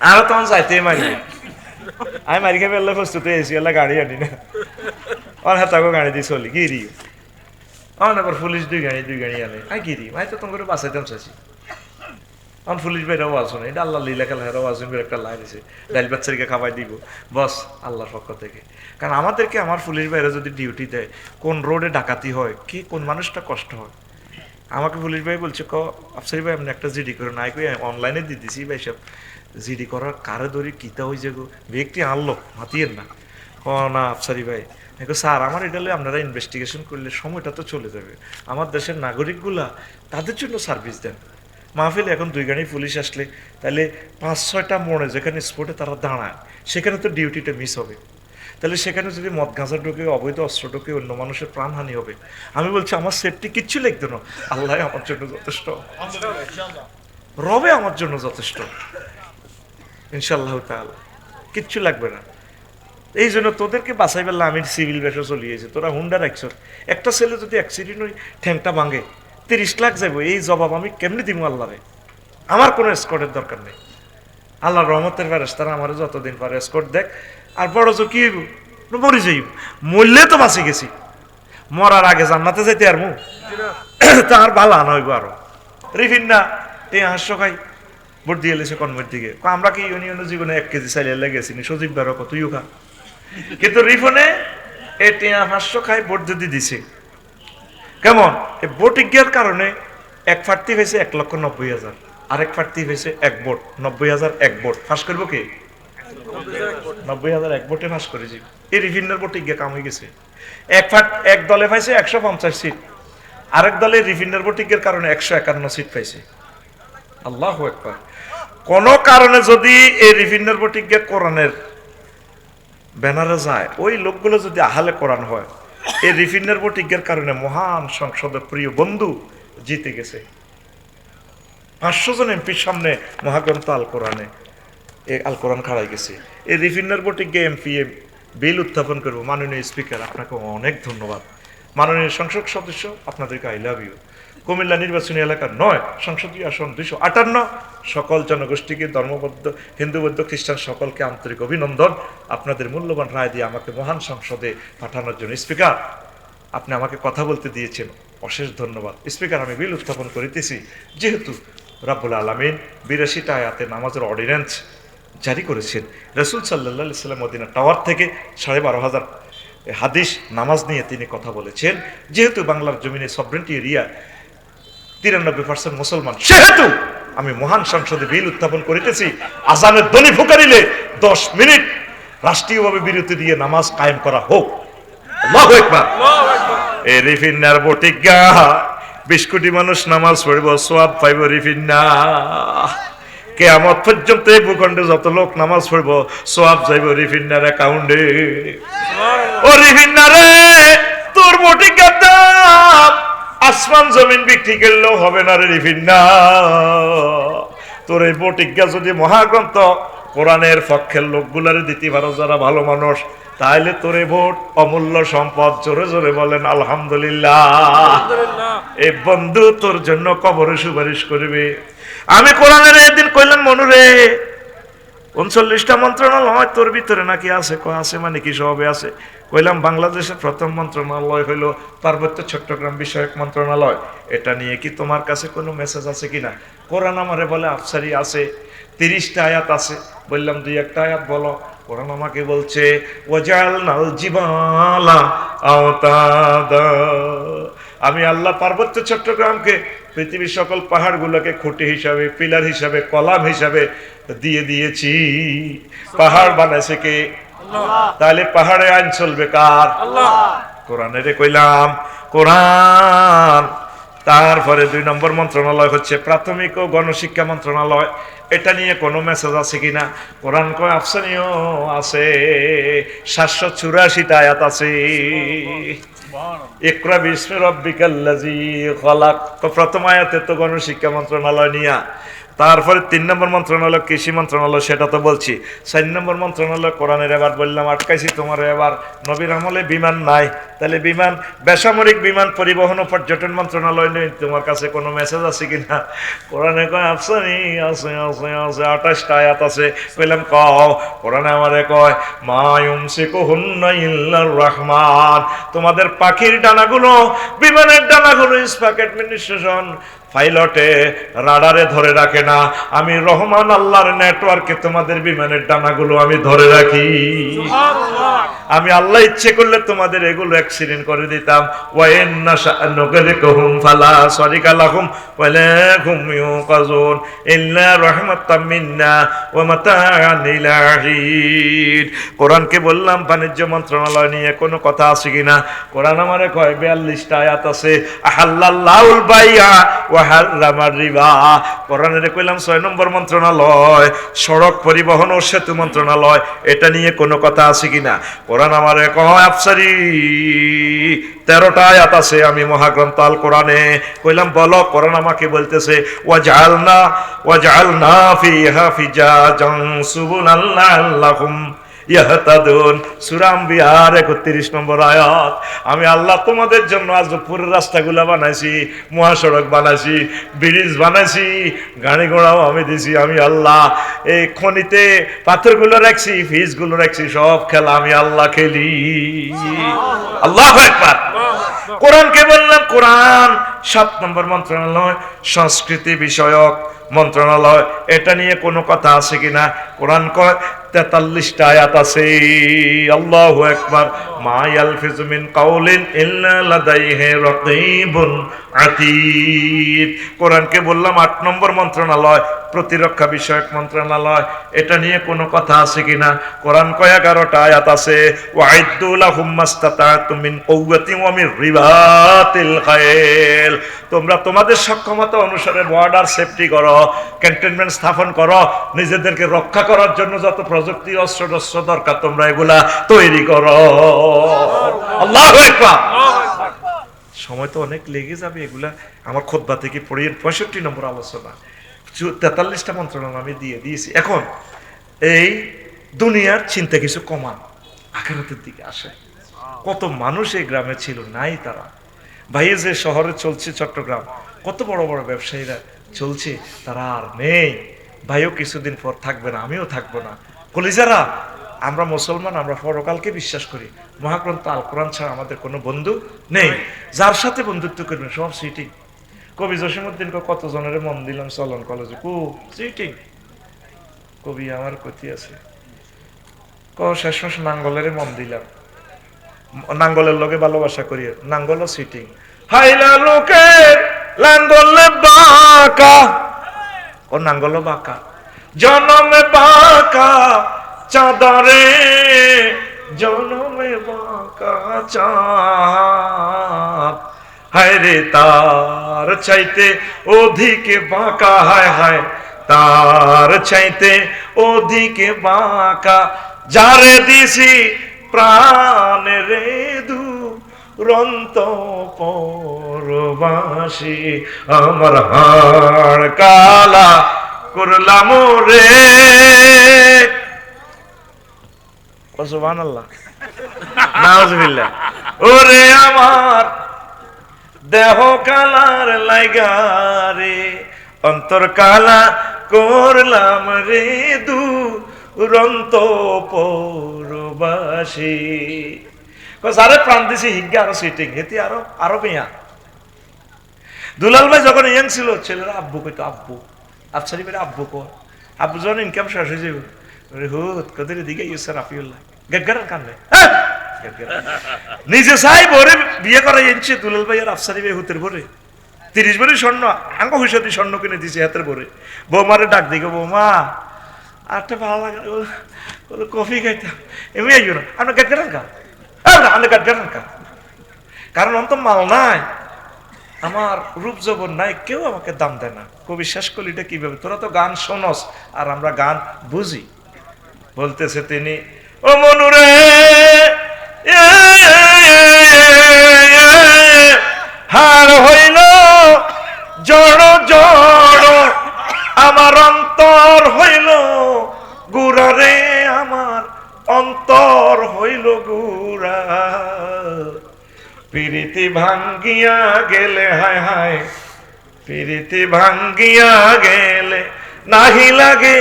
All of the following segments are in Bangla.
আরো তখন যাইতে মারিবে আমি মারি খাবে এলে প্রস্তুত হয়েছি এলে গাড়ি আনি না আর হাতাকো গাড়ি দিয়ে চলি গিরি আমার আবার পুলিশ দুই গাড়ি আনে আই গিরি আমি তো তোমাকে বাঁচাইতাম চাইছি আমার পুলিশ ভাইরাও আসো না এটা আল্লাহ লীলা খেলা হেরাও আসুন একটা লাইন আছে ডাইল বাচ্চারিকে খাবাই দিব বস আল্লাহর পক্ষ থেকে কারণ আমাদেরকে আমার পুলিশ ভাইরা যদি ডিউটি দেয় কোন রোডে ডাকাতি হয় কি কোন মানুষটা কষ্ট হয় আমাকে পুলিশ ভাই বলছে আফসারি ভাই আপনি একটা জিডি করে নাই কই অনলাইনে দিয়ে দিছি ভাই সব জিডি করার কারে ধরি কিতা হয়ে যাবো ব্যক্তি আনলো মাতিয়েন না না আফসারি ভাই দেখো স্যার আমার এটা আপনারা ইনভেস্টিগেশন করলে সময়টা তো চলে যাবে আমার দেশের নাগরিকগুলা তাদের জন্য সার্ভিস দেন মাহফিল এখন 2 গাড়ি পুলিশ আসলে তাহলে 5-6টা মোড়ে যেখানে স্পটে তারা দাঁড়ায় সেখানে তো ডিউটিটা মিস হবে তাহলে সেখানে যদি মদ গাঁজা ঢুকে অবৈধ অস্ত্র ঢুকে অন্য মানুষের প্রাণহানি হবে আমি বলছি আমার সেফটি কিচ্ছু লিখতো না আল্লাহ আমার জন্য যথেষ্ট রবে আমার জন্য যথেষ্ট ইনশাআল্লাহ তাআলা কিচ্ছু লাগবে না এই জন্য তোদেরকে বাঁচাই পেলাম আমি সিভিল বেশে চলিয়েছি তোরা হুন্ডা রাখছ একটা ছেলে যদি অ্যাক্সিডেন্ট হয় ঠ্যাংটা ভাঙে 30 লাখ যাবো এই জবাব আমি কেমনি দিব আল্লাহরে আমার কোনো এসকর্টের দরকার নেই আল্লাহ রহমতের ফেরেশতারা আমার যতদিন পারে এসকর্ট দেখ আর বড় জোর কি হইব মরে যাইব মরলে তো বাঁচে গেছি মরার আগে জান্নাতে যাইতে আর মু তার ভালো আনা হইব আরো রিফিন না এই হাস্য খাই ভোট দিয়ে এলেছে কনভের দিকে আমরা কি ইউনিয়নের জীবনে 1 কেজি চাইলে লেগেছি সজীব বেরো তুইও খা কিন্তু রিফনে এই টিয়া 500 খাই ভোট যদি দিছে কেমন এই ভোট ইজ্ঞার কারণে এক প্রার্থী হয়েছে 1,90,000 আরেক প্রার্থী হয়েছে 1 ভোট 90,000 1 ভোট ফাঁস করবো কি 90,000 1 ভোটে ফাঁস করেছি এই রিফিনের ভোট ইজ্ঞা কাম হয়ে গেছে এক দলে পাইছে 150 সিট আরেক দলে রিফিনের ভোট ইজ্ঞার কারণে 151 সিট পাইছে আল্লাহু আকবার কোন কারণে যদি এই রিফিনের ভোট ইজ্ঞা কোরআনের ব্যানারে যায় ওই লোকগুলো যদি আহালে কোরআন হয় এই রিফিনের ভোট ইজ্ঞার কারণে মহান সংসদের প্রিয় বন্ধু জিতে গেছে 500 জন এমপির সামনে মহাগ্রন্থ আল কোরআনে আল কোরআন খাড়াই গেছে এই রিফিনের ভোট ইজ্ঞা এমপি বিল উত্থাপন করবো মাননীয় স্পিকার আপনাকে অনেক ধন্যবাদ মাননীয় সংসদ সদস্য আপনাদেরকে আই লাভ ইউ কুমিল্লা নির্বাচনী এলাকার 9 সংসদীয় আসন 258 সকল জনগোষ্ঠীকে ধর্মবদ্ধ হিন্দু বৌদ্ধ খ্রিস্টান সকলকে আন্তরিক অভিনন্দন আপনাদের মূল্যবান রায় দিয়ে আমাকে মহান সংসদে পাঠানোর জন্য স্পিকার আপনি আমাকে কথা বলতে দিয়েছেন অশেষ ধন্যবাদ স্পিকার আমি বিল উত্থাপন করিতেছি যেহেতু রাব্বুল আলামিন 82টা আয়াতে নামাজের অর্ডিন্যান্স জারি করেছেন রাসূল সাল্লাল্লাহু আলাইহি সাল্লাম মদিনা টাওয়ার থেকে 12,500 হাদিস নামাজ নিয়ে তিনি কথা বলেছেন যেহেতু বাংলার জমিনে সভরেন্টি এরিয়া 93% মুসলমান সেহেতু আমি মহান সংসদে বিল উত্থাপন করিতেছি আজানের ধ্বনি ফুকারিলে 10 মিনিট রাষ্ট্রীয়ভাবে বিরতি দিয়ে নামাজ কায়েম করা হোক আল্লাহু আকবার এই রিফিনার বটিগা 20 কোটি মানুষ নামাজ পড়ব সওয়াব পাইব রিফিনা কিয়ামত পর্যন্ত এই ভূখণ্ডে যত লোক নামাজ পড়ব সওয়াব যাইব রিফিনার অ্যাকাউন্টে ও রিফিনা রে তোর বটিগার দাম আসমান জমিন বিক্রি করলেও হবে না রে রিফিনা তোর এই বটিজ্ঞা যদি মহাগ্রন্থ কোরআনের পক্ষের লোকগুলারে দিতে পারো যারা ভালো মানুষ তাইলে তোরে ভোট অমূল্য সম্পদ জোরে জোরে বলেন আলহামদুলিল্লাহ এই বন্ধু তোর জন্য কবরে সুপারিশ করবে আমি কোরআনের একদিন কইলাম মনুরে 39টা মন্ত্রণালয় তোর ভিতরে নাকি আছে আছে মানে কি সবে আছে কইলাম বাংলাদেশের প্রথম মন্ত্রণালয় হইল পার্বত্য চট্টগ্রাম বিষয়ক মন্ত্রণালয় এটা নিয়ে কি তোমার কাছে কোনো মেসেজ আছে কিনা কোরআন আমারে বলে আফসারি আছে 30টা আয়াত আছে বললাম 2-1টা আয়াত বলো কোরআন আমাকে বলছে ওয়াজালনাল জিবালা আওতাদা আমি আল্লাহ পার্বত্য চট্টগ্রামকে পৃথিবীর সকল পাহাড়গুলোকে খুঁটি হিসাবে পিলার হিসাবে কলাম হিসাবে দিয়ে দিয়েছি পাহাড় বানাইছে কে আল্লাহ তাহলে পাহাড়ে আইন চলবে কার আল্লাহ কোরআনের কইলাম কোরআন তারপরে 2 নম্বর মন্ত্রণালয় হচ্ছে প্রাথমিক ও গণশিক্ষা মন্ত্রণালয় এটা নিয়ে কোনো মেসেজ আছে কিনা কোরআন কয় আফসানিও আছে 784টা আয়াত আছে ইকরা বিসমি রাব্বিকাল্লাযী খলাক তো প্রথম আয়াতে তো গণশিক্ষা মন্ত্রণালয় নিয়া তারপরে 3 নম্বর মন্ত্রণালয় কৃষি মন্ত্রণালয়, সেটা তো বলছি। 4 নম্বর মন্ত্রণালয় কোরআনের। এবার বললাম আটকাইছি তোমার, এবার নবীর আমলে বিমান নাই, তাহলে বিমান, বেসামরিক বিমান পরিবহন ও পর্যটন মন্ত্রণালয় নেই, তোমার কাছে কোনো মেসেজ আছে কিনা? কোরআনে কয় আফসানি আছে আছে আছে, 28টা আয়াত আছে। কইলাম কও। কোরআনে আমারে কয় মা ইউমসিকুহুন্না ইল্লার রহমান, তোমাদের পাখির ডানাগুলো, বিমানের ডানাগুলো ইসফাক অ্যাডমিনিস্ট্রেশন পাইলটে রাডারে ধরে রাখে না, আমি রহমান আল্লাহর নেটওয়ার্কে তোমাদের বিমানের ডানাগুলো আমি ধরে রাখি। আমি আল্লাহ ইচ্ছে করলে তোমাদের এগুলো অ্যাক্সিডেন্ট করে দিতাম। ওয়াইন্না শানুগরিকুহুম ফালা সারিকা লাহুম ওয়ালাহুম ইউকাজুন ইল্লা রাহমাতাম মিন্না ওয়া মাতাআন ইলা হিন। কোরআনকে বললাম বাণিজ্য মন্ত্রণালয় নিয়ে কোনো কথা আছে কিনা? কোরআন আমারে কয় 42টা আয়াত আছে। আহাল্লাল্লাহুল বাইআ ওয়া হারামার রিবা। কোরআনে কইলাম 6 নম্বর মন্ত্রণালয় সড়ক পরিবহন ও সেতু মন্ত্রণালয়, এটা নিয়ে কোনো কথা আছে কিনা? কোরআন আমারে কয় আফসারি 13টা আয়াত আছে আমি মহাগ্রন্থ আল কোরআনে। কইলাম বলো। কোরআন আমাকে বলতেছে ওয়াজআলনা ফিহা ফিজাজান সুবুলাল্লাহুম ইয়াহতাদুন, সূরা আম্বিয়ার 31 নম্বর আয়াত। আমি আল্লাহ তোমাদের জন্য আজপুরের রাস্তাগুলো বানাইছি, মহাসড়ক বানাইছি, ব্রিজ বানাইছি, গাড়ি ঘোড়াও আমি দিছি। আমি আল্লাহ এই খনিতে পাথরগুলো রাখছি, ফিজগুলো রাখছি, সব খেলা আমি আল্লাহ খেলি। আল্লাহু আকবার। কোরআনকে বললাম কোরআন 7 নম্বর মন্ত্রণালয় সংস্কৃতি বিষয়ক মন্ত্রণালয়, এটা নিয়ে কোনো কথা আছে কিনা? কোরআন কয় 43টা আয়াত আছে। আল্লাহু আকবার। মা ইয়ালফিজু মিন কাউলিন ইল্লা লাদাইহি রাকীবুন আতীদ। কোরআনকে বললাম 8 নম্বর মন্ত্রণালয় প্রতিরক্ষা বিষয়ক মন্ত্রণালয়, এটা নিয়ে কোনো কথা আছে কিনা? কোরআন কয় 11টা আয়াত আছে। ওয়াইদু লাহুম মাস্তাতাতুম মিন কুওয়াতিন ওয়া মিন রিবাতিল খায়ল, তোমরা তোমাদের সক্ষমতা অনুসারে বর্ডার সেফটি করো, ক্যান্টনমেন্ট স্থাপন করো, নিজেদেরকে রক্ষা করার জন্য যত প্রযুক্তি অস্ত্র দরকার তোমরা এগুলা তৈরি করো। আল্লাহু আকবার। সময় তো অনেক লেগে যাবে, এগুলা আমার খুতবা থেকে পড়ে 65 নম্বর আলোচনা। 43টা মন্ত্রণালয় আমি দিয়ে দিয়েছি। এখন এই দুনিয়ার চিন্তা কিছু কমান, আখিরাতের দিকে আসে। কত মানুষ এই গ্রামে ছিল, নাই তারা। ভাইয়ে যে শহরে চলছে চট্টগ্রাম, কত বড় বড় ব্যবসায়ীরা চলছে, তারা আর নেই। ভাইও কিছুদিন পর থাকবে না, আমিও থাকবো না। কলিজারা, আমরা মুসলমান, আমরা পরকালকে বিশ্বাস করি। মহাগ্রন্থ আল কোরআন ছাড়া আমাদের কোনো বন্ধু নেই। যার সাথে বন্ধুত্ব করবেন সব সিটিং। কবি জসিমউদ্দিন কত জনের মন দিলাম চলন কলেজে, সিটিং। কবি আমার কথি আছে, শেষমেশ নাঙ্গলের মন দিলাম, নাঙ্গলের লগে ভালোবাসা করি, নাঙ্গল সিটিং। হাইলা লোকের লাঙ্গলে বাঁকা, ও নাঙ্গল বাঁকা, জনমে বাঁকা চাঁদারে, জনমে বাঁকা চাঁদ, হায় রে তার চাইতে অধিকে বাঁকা, হায় হায় তার চাইতে অধিকে বাঁকা, যারে দিছি প্রাণ রে দুরন্ত পরবাসী, আমার হাড় কালা করলাম রে। সুবহানাল্লাহ, নাউজুবিল্লাহ। ওরে আমার দেহ কালার লাইগা রে, অন্তর কালা করলাম রে দুরন্ত পরবাসী। আরে প্রাণ দিছি হিজ্ঞা আরো সিটিং, হেতি আরো মেয়া। দুলাল ভাই যখন ইয়াং ছিল, ছেলেরা আব্বু কইতো, আব্বু আফসারি বেড়ে আব্বু কো, আব্বু যখন ইনকাম শেষ হয়ে যাবে, হুত কদের দিকে ইউসার আফিউল্লাহ গেগার কান্দে। নিজে চাই বরে বিয়ে করা এনেছে দুলাল ভাই আর আফসারি ভাই হুতের ভরে 30 ভরি স্বর্ণ, আঙ্গ হুইসাদি স্বর্ণ কিনে দিছে হাতের ভরে। বৌমারে ডাক দিকে, বৌমা আরটা ভালো লাগে, কফি খাইতাম, এমনি আইও না, আপনার গেট গেলেন কা, আপনি গেট গেলেন কা, কারণ অন্ত মাল নাই, আমার রূপ যৌবন নাই, কেউ আমাকে দাম দেয় না। কবি শেষ কলিটা কিভাবে, তোরা তো গান শোনস আর আমরা গান বুঝি। বলতেছে তিনি, ও মনুরে হার হইল জড় জড়, আমার অন্তর হইল গুড়া রে আমার অন্তর হইল গুড়া প্রীতি ভাঙ্গিয়া গেলে হায় হায় প্রীতি ভাঙ্গিয়া গেলে নাহি লাগে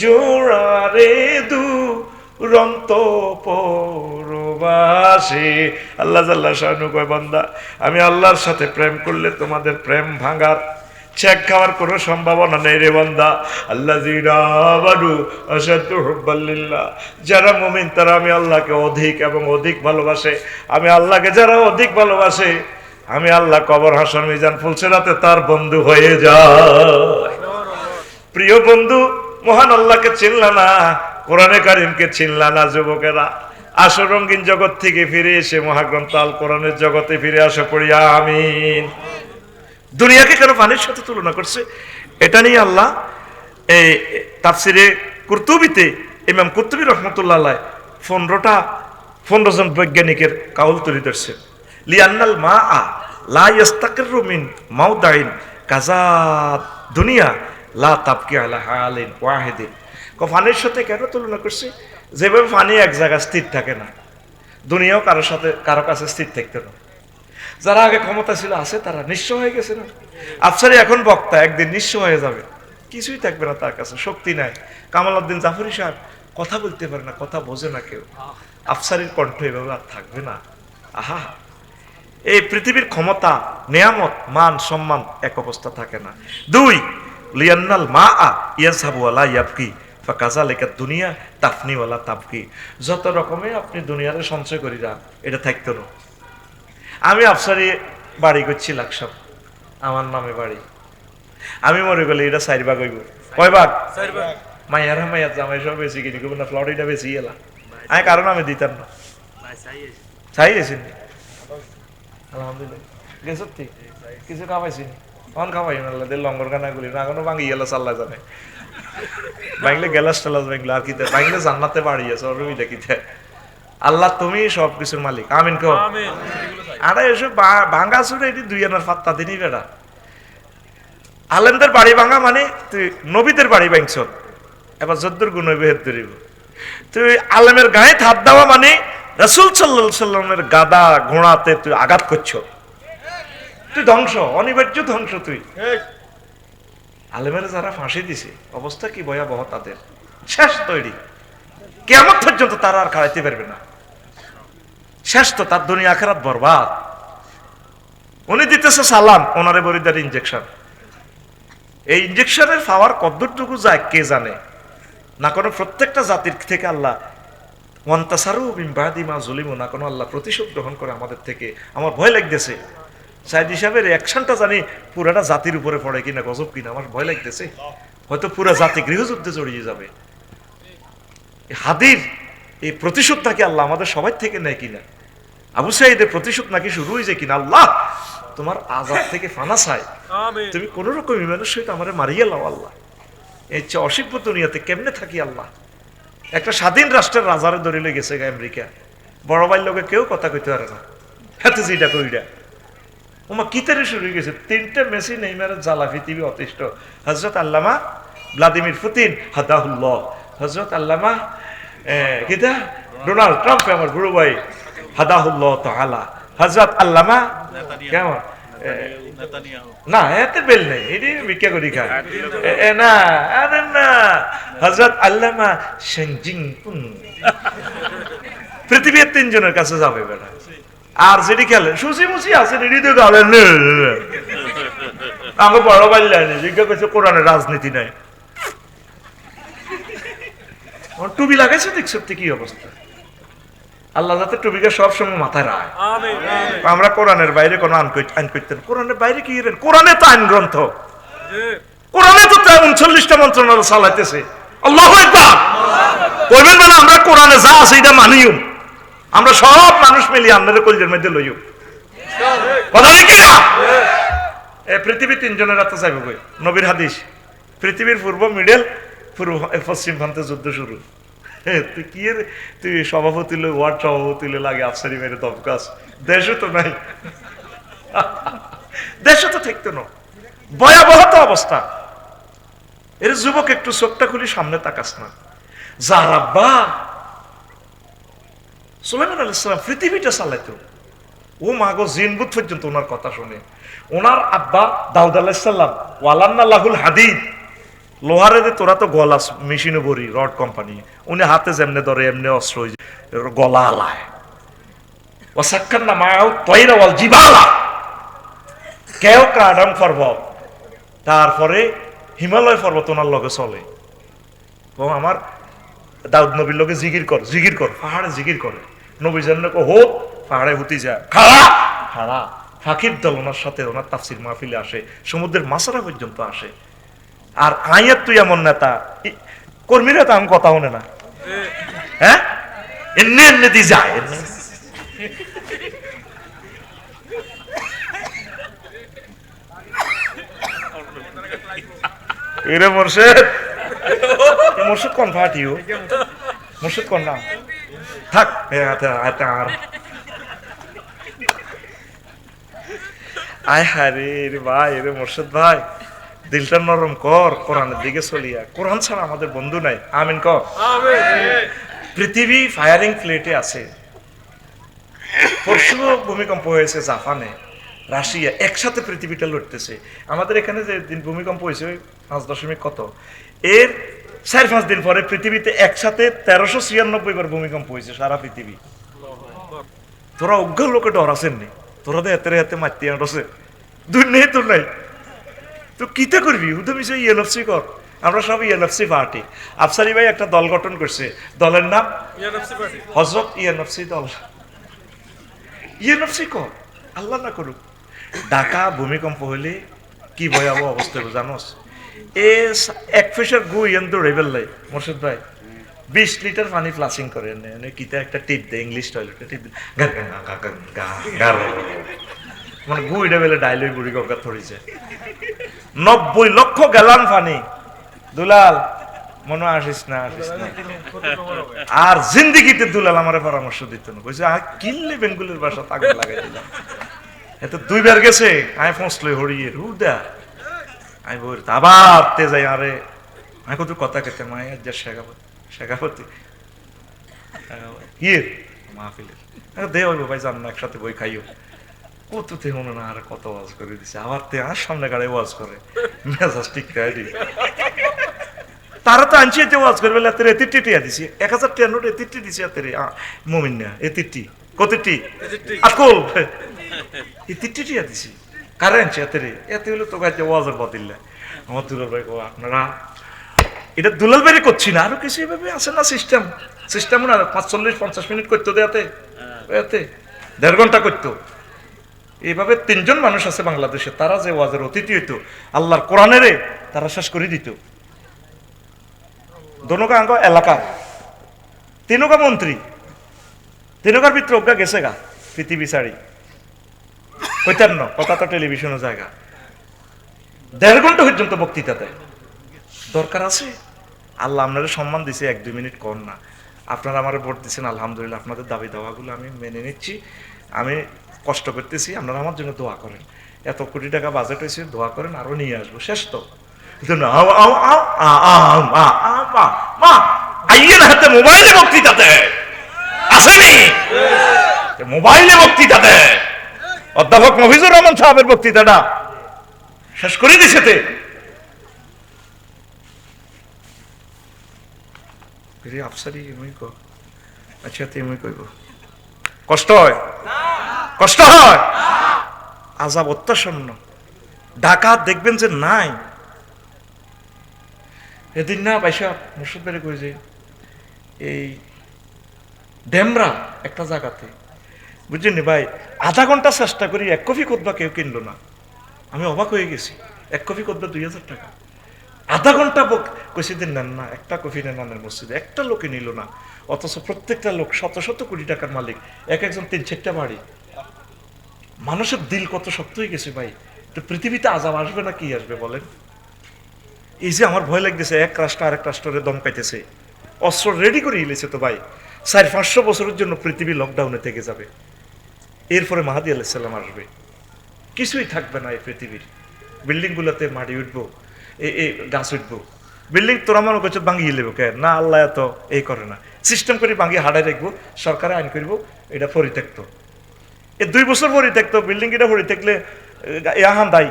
জোড়া রে দুরন্ত পরবাসী। আল্লাহ জাল্লা শানু কয় বান্দা আমি আল্লাহর সাথে প্রেম করলে তোমাদের প্রেম ভাঙার চেক খাওয়ার কোনো সম্ভাবনা নেই রে বান্দা। আল্লাযীনা আমানু আশাদ্দু হুব্বাল লিল্লাহ, যারা মুমিন তারা আমি আল্লাহকে অধিক এবং অধিক ভালোবাসে। আমি আল্লাহকে যারা অধিক ভালোবাসে আমি আল্লাহ কবর হাসর মিজান ফুলসিরাতে তার বন্ধু হয়ে যায়। প্রিয় বন্ধু, মহান আল্লাহকে চিনলা না, কোরআনে কারিমকে চিনলা না যুবকেরা, আসো রঙিন জগৎ থেকে ফিরে এসে মহাগ্রন্থ আল কোরআনের জগতে ফিরে আসো পড়িয়া আমিন। দুনিয়াকে কেন পানির সাথে তুলনা করছে এটা নিয়ে আল্লাহ এই তাফসিরে কুরতুবিতে ইমাম কুরতুবী রহমতুল্লাহ আলাইহ 15 জন বৈজ্ঞানিকের কাউল তুলে ধরছে। লিআন্নাল মাআ লা ইস্তাকিরু মিন মাউদাইন কাজা দুনিয়া লা তাবকি আলা হালিন ওয়াহিদিন। পানির সাথে কেন তুলনা করছে? যেভাবে পানি এক জায়গায় স্থির থাকে না, দুনিয়াও কারো কাছে স্থির থাকতে না। যারা আগে ক্ষমতা ছিল আছে, তারা নিঃস্ব হয়ে গেছে না। আফসারি এখন বক্তা, একদিন নিঃস্ব হয়ে যাবে, কিছুই থাকবে না তার কাছে, শক্তি নাই। কামাল উদ্দিন জাফরি সাহেব কথা বলতে পারে না, কথা বোঝে না কেউ। আফসারির কণ্ঠ এভাবে আর থাকবে না। আহা, এই পৃথিবীর ক্ষমতা, নেয়ামত, মান, সম্মান এক অবস্থা থাকে না। 2 লিয়ান্নাল মাআ ইয়াযহাবু ওয়া লা ইয়াবকি ফাকাযালিকা দুনিয়া তাফনি ওয়া লা তাবকি। যত রকমে আপনি দুনিয়ারে সঞ্চয় করি যান, এটা থাকতো না। আমি আফসারি বাড়ি করছি লাকসাম, আমার নামে বাড়ি। আমি মনে করলে এটা 4 ভাগ হইব। কয় ভাগ? 4 ভাগ। মাইয়ারা মাইয়ার জামাই সব বেশি কিনি না, ফ্লরিডা বেশি এলা। আমি কারণ আমি দিতাম না, চাই এসেন আলহামদুলিল্লাহ গেছ ঠিক কিছু খাওয়াইছি তখন খাওয়াই না লঙ্গর গানা গুলি না, কোনো ভাঙি গেল চাল্লা জানে ভাঙলে গ্যালাস টালাস ভাঙলে আর কিতে ভাঙলে জান্নাতে বাড়ি আছে অরবিটা কিতে। আল্লাহ তুমি সব কিছুর মালিক, আমিন কো। আরে এসব ভাঙ্গা চুরে এটি 2 আনার ফাত্তা দিনই বেড়া। আলেমদের বাড়ি ভাঙা মানে তুই নবীদের বাড়ি ভাঙছ, এবার যদ্দুর গুণ হইবে হেদ ধরিব। তুই আলেমের গায়ে হাত দেওয়া মানে রাসূল সাল্লাল্লাহু আলাইহি সাল্লামের গাদা ঘোড়াতে তুই আঘাত করছ, তুই ধ্বংস, অনিবার্য ধ্বংস তুই। আলেমের যারা ফাঁসি দিছে অবস্থা কি ভয়াবহ, তাদের শেষ তৈরি, কিয়ামত পর্যন্ত তারা আর খাড়াইতে পারবে না। শেষ তো, তার দুনিয়া আখিরাত বরবাদ। উনি দিতেছে সালাম, ওনারে বরিদার ইনজেকশন। এই ইনজেকশনের পাওয়ার কতটুকু যায় কে জানে না। কোনো প্রত্যেকটা জাতির থেকে আল্লাহ ওয়ান্তাসারু মিন বাদি মা যুলিমু, না কোনো আল্লাহ প্রতিশোধ গ্রহণ করে আমাদের থেকে। আমার ভয় লাগতেছে সাইদ হিসাবের অ্যাকশনটা জানি পুরাটা জাতির উপরে পড়ে কিনা, গজব কিনা, আমার ভয় লাগতেছে। হয়তো পুরা জাতি গৃহযুদ্ধে জড়িয়ে যাবে। হাদির এই প্রতিশোধ নাকি আল্লাহ আমাদের সবাই থেকে নেয় কিনা, আবু সাইদের প্রতিশোধ নাকি শুরু হয়েছে কিনা। আল্লাহ তোমার আযাব থেকে ফানা চাই, তুমি কোন রকম ইমানের সহিত আমারে মারিয়ে লাও আল্লাহ। এই চেয়ে অসিব্য দুনিয়াতে কেমনে থাকি আল্লাহ। একটা স্বাধীন রাষ্ট্রের রাজারে ধরিলে গেছে আমেরিকা, বড় ভাই লোকে কেউ কথা কইতে পারে না, হাতে যেটা কইরা ওমা কিতারে শুরু হয়ে গেছে। 3টে মেসি নেইমারের জ্বালা পৃথিবী অতিষ্ঠ। হযরত আল্লামা ভ্লাদিমির পুতিন হাদাহুল্লাহ, হযরত আল্লামা কিতা ডোনাল্ড ট্রাম্প আমার বড় ভাই হাদাহুল্লাহ তাআলা, হযরত আল্লামা কেমন না এতে বেল নেই, এটি ভিক্ষা করি খায় না। আরে না, হযরত আল্লামা শেনজিংপুং পৃথিবীর 3 জনের কাছে যাবে বেটা। আর যেটি খেলেন সুচি মুচি আছেন এটি তো গালেন আমাকে বড় পারলেন জিজ্ঞা করছে কোরআনে রাজনীতি নাই। টুপি লাগাইছে দেখছ কি অবস্থা। আল্লাহ যাতে টুপিকে সবসময় মাথায় রায়। আমরা কোরআনের বাইরে কোনো আইন করতেন, কোরআনের বাইরে কি করেন? কোরআনে তো আইন গ্রন্থ, কোরআনে তো 39টা মন্ত্রণালয় চালাইতেছে। আল্লাহু আকবার কইবেন না আমরা কোরআনে যা আছে এটা মানিও, আমরা সব মানুষ মিলিয়ে আপনাদের কলজের মধ্যে লইও কথা নাকি না। পৃথিবী 3 জনের রাতে যাবে কই নবীর হাদিস, পৃথিবীর পূর্ব মিডল পূর্ব পশ্চিম প্রান্তে যুদ্ধ শুরু। তুই কি তুই সভাপতি ওয়ার্ড সভাপতি লাগে আফসারি মেরে দমকাস, দেশও তো নাই, দেশও তো থাকতো না, ভয়াবহ তো অবস্থা। এর যুবক একটু চোখটা খুলি সামনে তাকাস না। যার আব্বা সুলাইমান আলাইহিস সালাম পৃথিবীটা চালাইতো, ও মাগো জিনবুত পর্যন্ত ওনার কথা শুনে। ওনার আব্বা দাউদ আলাইহিস সালাম ওয়ালান্না লাহুল হাদিদ, লোহারে তোরা তো গলা মেশিনে বড়ি রড কোম্পানি, উনি হাতে যেমনে ধরে এমনি অস্ত্র গলা আলায়। ওয়াসাক্কারনা মাআহু তায়রা ওয়াল জিবালা, কেউ কাডাম পর্বত, তারপরে হিমালয় পর্বত ওনার লগে চলে। ও আমার দাউদ নবীর লগে জিকির কর, জিকির কর, পাহাড়ে জিকির করে। নবী জান্ন হোক পাহাড়ে হুতি যায়, খাড়া খাড়া। ফাকির দল ওনার সাথে ওনার তাফসির মাহফিলে আসে, সমুদ্রের মাছারা পর্যন্ত আসে। আর আইয়াত তুই এমন নেতা, কর্মীরা তো আমি কথা শুনে না, হ্যাঁ এমনি এমনি দি যায়। এরে মোর্শেদ, মোর্শেদ কোন ফাটিও, মোর্শেদ কোন না থাক আর আয় হারে ভাই, এরে মোর্শেদ ভাই, দিলটা নরম কর, কোরআনের দিকে চলিয়া। কোরআন ছাড়া আমাদের বন্ধু নাই। আমিন কর। পৃথিবী ফায়ারিং প্লেটে আছে। পরশু ভূমিকম্প হয়েছে জাপানে, রাশিয়া, একসাথে পৃথিবীটা লড়তেছে। আমাদের এখানে যে দিন ভূমিকম্প হয়েছে 5 কত, এর 4-5 দিন পরে পৃথিবীতে একসাথে 1396 বার ভূমিকম্প হয়েছে সারা পৃথিবী। তোরা অজ্ঞ লোকে ডর আছেন নি, তোরা তো হাতে হাতে মারতে আনছে, দুই নেই তোর নাই তো কিতে করবি, হুদমিছে ইএনএফসি কর। আমরা সব ইএনএফসি পার্টি। আফসারি ভাই একটা দল গঠন করছে, দলের নাম হযরত ইএনএফসি দল। ইএনএফসি কর, আল্লাহ না করুক। ঢাকা ভূমিকম্প হইলে কি ভয়াবহ অবস্থা জানোস? এক ফেসের গু ইয়ান দৌড়ে ফেললে মোর্শেদ ভাই 20 লিটার পানি ফ্লাশিং করে কিতা একটা টিপ দেয়, ইংলিশ টয়লেটে টিপ মানে গুইটা বেলে ডাইলই বুড়ি গঙ্গা ধরেছে 90 লক্ষ গ্যালন পানি। দুলাল মনে আসিস না, আসিস না। আর জিন্দিগিতে দুলাল আমার পরামর্শ দিত না, কইছে কিনলে বেঙ্গুলের বাসা আগুন লাগাই দিলাম। এত 2 বার গেছে, আমি ফসলে হরিয়ে রুদা আমি বল আবার তে যাই। আরে আমি কত কথা কেতে মায়ের যা শেখাপতি ইয়ে মাহফিলের দে হইব ভাই, জান না একসাথে বই খাইও। কত তে হলো না, আর কত ওয়াজ করে দিছে। আবার তে আর সামনে গাড়ি ওয়াজ করে, মেজাজ ঠিক খাই দি। তারা তো আনছি যে ওয়াজ করবে না, তেরে 33 টিয়া দিছি, 1000 টিয়া নোট 33 দিছি। আর তেরে মুমিন না 33 কতটি আকুল 33 টিয়া দিছি। কারেন্ট এতেরে এতে হলো তো গাছে ওয়াজের বদিল্লা। আমার দুলাল ভাই আপনারা এটা দুলাল ভাই করছি না, আরো কিছু এভাবে আছে না সিস্টেম, সিস্টেম না 45-50 মিনিট করতো দেয়াতে, এতে 1.5 ঘন্টা করতো। এইভাবে 3 জন মানুষ আছে বাংলাদেশে, তারা যে ওয়াজের অতিথি হইতো আল্লাহর কোরআনের তারা শেষ করে দিত। দোনোগাঙ্গ এলাকার 3টা মন্ত্রী, 3টার ভিতরে অজ্ঞা গেছে গা পৃথিবী ছাড়ি, কইতেন না কথা তো টেলিভিশনের জায়গা। 1.5 ঘন্টা পর্যন্ত বক্তৃতা দেয়। দরকার আছে? আল্লাহ আপনারা সম্মান দিছে, 1-2 মিনিট কর না। আপনারা আমার ভোট দিচ্ছেন, আলহামদুলিল্লাহ। আপনাদের দাবি দাওয়াগুলো আমি মেনে নিচ্ছি, আমি কষ্ট করতেছি, আপনারা আমার জন্য দোয়া করেন। এত কোটি টাকা বাজেট হয়েছে, দোয়া করেন, আরো নিয়ে আসবো। শেষ তো হাতে মোবাইলে বক্তৃতা দেয়, আসেনি মোবাইলে বক্তৃতা দেয়। অধ্যাপক মফিজুর রহমান সাহেবের বক্তৃতাটা শেষ করে দিছে তে। আফসারি আচ্ছা তুমি কইব কষ্ট হয়, কষ্ট হয়, আযাব অত্যাসন্ন। ঢাকা দেখবেন যে নাই। এদিন না পয়সা মুর্শিদ বেড়ে কই যে এই ডেমরা একটা জায়গাতে বুঝছেন ভাই, আধা ঘন্টা চেষ্টা করি 1 কপি খুতবা কেউ কিনলো না। আমি অবাক হয়ে গেছি, 1 কপি খুতবা 2000 টাকা। আধা ঘন্টা কইছি দিন নেন না, একটা কপি নেন আনের মসজিদে, একটা লোকে নিল না। অথচ প্রত্যেকটা লোক শত কোটি টাকার মালিক, একজন 3-4টা বাড়ি। মানুষের দিল কত শক্ত হয়ে গেছে ভাই। তো পৃথিবীতে আযাব আসবে না কি আসবে বলেন? এই যে আমার ভয় লাগতেছে, এক রাষ্ট্র আরেক রাষ্ট্রের দমকাইতেছে, অস্ত্র রেডি করে ইলেছে তো ভাই। 400-500 বছরের জন্য পৃথিবী লকডাউনে থেকে যাবে। এরপরে মাহাদি আলাইহিস সালাম আসবে, কিছুই থাকবে না এই পৃথিবীর। বিল্ডিং গুলোতে মাটি উঠবো, এই গাছ উঠবো, বিল্ডিং তোরা মনে করছো ভাঙিয়ে লেবো কে না, আল্লাহ এত এই করে না, সিস্টেম করে ভাঙিয়ে হাড়াই রাখবো, সরকারে আইন করবো এটা পরিত্যক্ত। এই 2 বছর পরিত্যক্ত বিল্ডিং এটা পরিত্যক্তলে ইয়া হান্দাই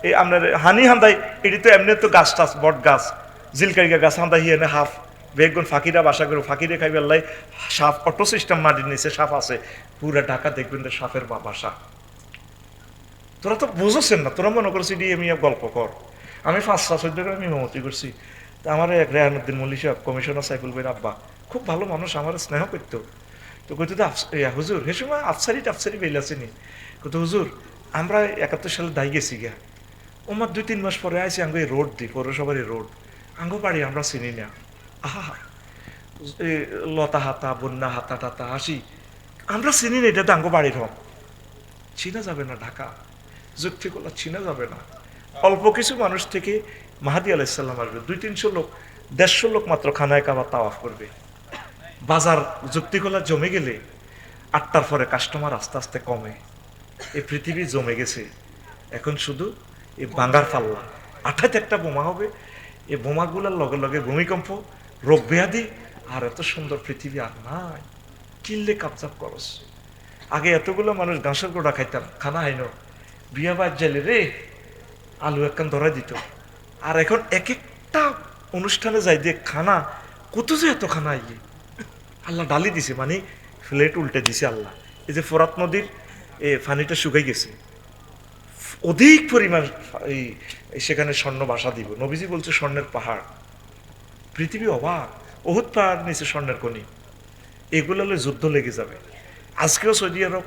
এই আপনার হানি হান্দাই এটি তো এমনি তো গাছ টাছ বট গাছ জিলকারিকা গাছ হান্দাই এনে হাফ বেগুন ফাঁকিরা বাসা করবো, ফাঁকিরে খাইবে আল্লাহ সাপ অটো সিস্টেম মাটির নিচে সাপ আছে পুরা ঢাকা দেখবেন যে সাপের বাসা। তোরা তো বুঝছেন না, তোরা মনে করছি ডি আমি গল্প কর। আমি 5-6 করে আমি মেমতি করছি। তা আমার এক রেহানুদ্দিন মল্লিক সাহেব কমিশনার সাইফুল ভাইয়ের আব্বা খুব ভালো মানুষ, আমার স্নেহ করতো। তো কইতো হুজুর হে সময় আফসারি বেল আসেনি, কত হুজুর আমরা 71 সালে দায় গেছি গিয়া, ওমার 2-3 মাস পরে আইসি আঙ্গ এই রোড দিই পৌরসভার এই রোড আঙ্গ বাড়ি আমরা চিনি না। আহা লতা হাতা বন্যা হাতা টাতা আসি আমরা চিনি না, এটা তো আঙ্গ বাড়ির হম চিনা যাবে না, ঢাকা যুক্তিগুলো চিনা যাবে না। অল্প কিছু মানুষ থেকে মাহাদি আলাইসাল্লাম আসবে, 200-300 লোক 150 লোক মাত্র খানায় কাবা তাওয়াফ করবে। বাজার যুক্তিগুলা জমে গেলে 8টার পরে কাস্টমার আস্তে আস্তে কমে। এই পৃথিবী জমে গেছে, এখন শুধু এই বাঙ্গার পাল্লা। 28 একটা বোমা হবে, এই বোমাগুলোর লগে লগে ভূমিকম্প, রোগ ব্যাধি, আর এত সুন্দর পৃথিবী আর নাই। কিনলে কাপচাপ করস। আগে এতগুলো মানুষ ঘাসের গোড়া খাইতাম, খানা হাইনো বিয়া বাদ যাইলে রে আলু একখান ধরা দিত। আর এখন এক একটা অনুষ্ঠানে যাই দিয়ে খানা কত যে এত খানা ইয়ে আল্লাহ ডালি দিছে, মানে ফ্লেট উল্টে দিছে আল্লাহ। এই যে ফোরাত নদীর পানিটা শুকাই গেছে, অধিক পরিমাণ সেখানে স্বর্ণ বাসা দিব। নবীজি বলছে স্বর্ণের পাহাড়, পৃথিবী অবাক। ওহুদ পাহাড় নিচে স্বর্ণের খনি, এগুলো হলে যুদ্ধ লেগে যাবে। আজকেও সৌদি আরব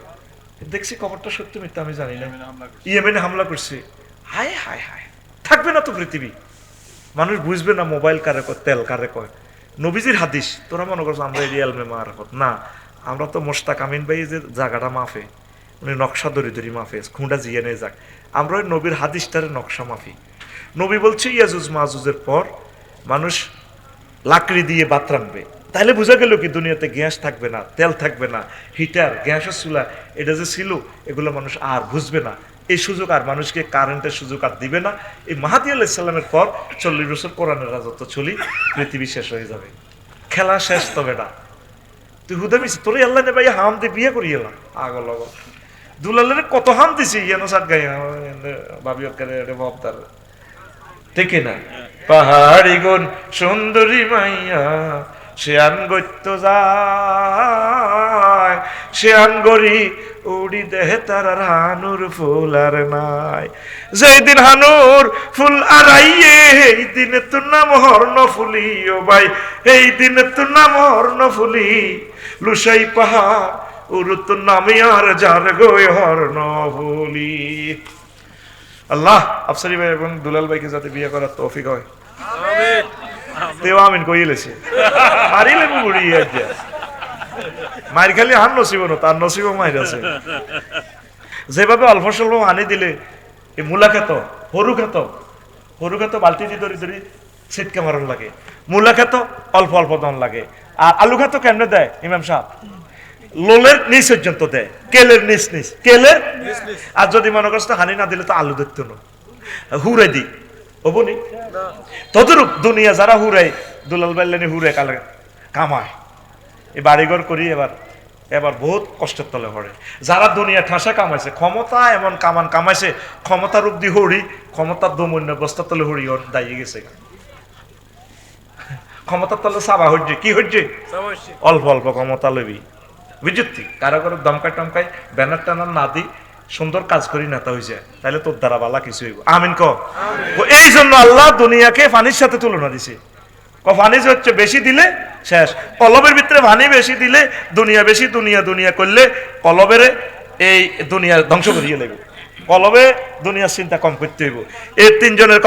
দেখছি, খবরটা সত্য মিথ্যা আমি জানি না, ইয়েমেনে হামলা করছে। হায় হায় হায়, থাকবে না তো পৃথিবী, মানুষ বুঝবে না মোবাইল কারে কয় তেল কারে কয়। নবীজির হাদিস তোরা মনে করছো আমরা রিয়াল মেমার না, আমরা তো মোশতাক আমিন ভাই যে জায়গাটা মাফে উনি নকশা দরি মাফে খুঁড়া জিয়ে নিয়ে যাক, আমরা ওই নবীর হাদিসটারে নকশা মাফি। নবী বলছে ইয়াজুজ মাজুজের পর মানুষ লাকড়ি দিয়ে ভাত রাখবে, তাহলে বোঝা গেল কি দুনিয়াতে গ্যাস থাকবে না, তেল থাকবে না, হিটার গ্যাসের চুলা এটা যে ছিল এগুলো মানুষ আর বুঝবে না। এই সুযোগ আর মানুষকে কারেন্টের সুযোগ আর দিবে না। এই মাহাদি আলাইহিস সালামের পর 40 বছর কোরআনের রাজত্ব চলি, পৃথিবী শেষ হয়ে যাবে, খেলা শেষ। তবে না তুই হুদামিস তোরে আল্লাহ নে ভাই হাম দিয়ে বিয়ে করি এলাম আগল আগল দুলালের কত হাম দিছি যেন সাত গাই ভাবি বাবদার ঠিক না। পাহাড়ি গুন সুন্দরী মাইয়া শেয়ান গত্য যায়, শেয়ান গরি উড়ি দেহে তার হানুর ফুল আর নাই। যেদিন হানুর ফুল আড়াইয়ে এই দিনে তোর নাম হর্ণ ফুলি, ও ভাই এই দিনে তোর নাম হর্ণ ফুলি। লুসাই পাহাড় উরু তোর নামে আর যার গই হর্ণ ফুলি। আল্লাহ আফসারি ভাই এবং দুলাল ভাইকে যাতে বিয়ে করার তৌফিক হয়, তেও আমিন কইলেছে পারিলে বুড়ি মায়ের খালি হার নসিব না, তার নসিবও মায়ের আছে। যেভাবে অল্প স্বল্প আনি দিলে এই মূলা খেত হরু খেত বালতি দিয়ে ধরি ধরি ছিটকে মারণ লাগে, মূলা খেত অল্প অল্প দাম লাগে। আর আলু খেত কেমনে দেয় ইমাম সাহেব? লোলের নিচ পর্যন্ত দেয়, কেলের নিচ কেলের। আর যদি মনে করছ হানি না দিলে তো আলু দেখতো না, হুড়ে দি হবনি। তদরূপ দুনিয়া যারা হুড়াই দুলাল বাইলানি হুড়ে কালে কামায়, এই বাড়িঘর করি এবার বহুত কষ্টের তলে পড়ে। যারা দুনিয়া ঠাসা কামাইছে, ক্ষমতা এমন কামাইছে, ক্ষমতার রূপ দি হরি, ক্ষমতার দমন্য বস্তার তলে হরি ওর দাঁড়িয়ে গেছে। ক্ষমতার তলে সাবা হচ্ছে কি হচ্ছে, অল্প অল্প ক্ষমতা লবি বুঝতি, কারো কারো দমকায় টমকায় ব্যানার টানার না দি সুন্দর কাজ করি নেতা হয়েছে, তাহলে তোর দ্বারা বালা কিছু হইব। আমিন ক। এই জন্য আল্লাহ দুনিয়াকে পানির সাথে তুলনা দিছে। পানি হচ্ছে বেশি দিলে শেষ, কলবের ভিতরে পানি বেশি দিলে দুনিয়া বেশি, দুনিয়া করলে কলবের এই দুনিয়া ধ্বংস করিয়ে লাগবে, কলবে দুনিয়ার চিন্তা কম করতে হইব। এই 3 জনের কথা